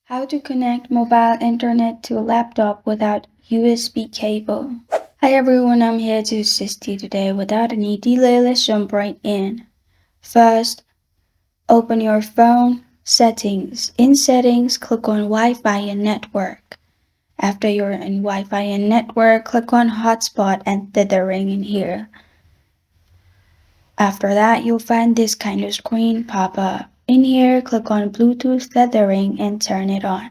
How to connect mobile internet to a laptop without USB cable. Hi everyone, I'm here to assist you today. Without any delay, let's jump right in. First, open your phone, settings. In settings, click on Wi-Fi and network. After you're in Wi-Fi and network, click on Hotspot and Tethering in here. After that, you'll find this kind of screen pop up. In here, click on Bluetooth Tethering and turn it on.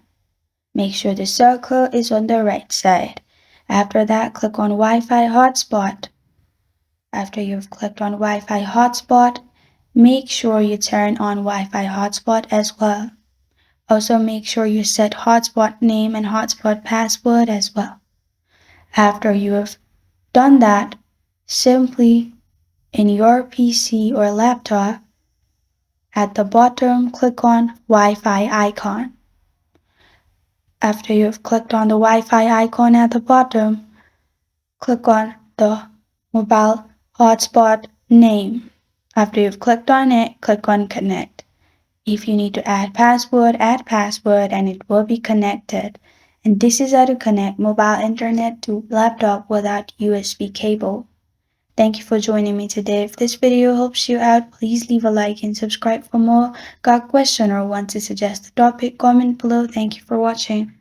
Make sure the circle is on the right side. After that, click on Wi-Fi hotspot. After you've clicked on Wi-Fi hotspot, make sure you turn on Wi-Fi hotspot as well. Also make sure you set hotspot name and hotspot password as well. After you have done that, simply in your PC or laptop, at the bottom, click on Wi-Fi icon. After you've clicked on the Wi-Fi icon at the bottom, click on the mobile hotspot name. After you've clicked on it, click on connect. If you need to add password and it will be connected. And this is how to connect mobile internet to laptop without USB cable. Thank you for joining me today. If this video helps you out, please leave a like and subscribe for more. Got a question or want to suggest a topic? Comment below. Thank you for watching.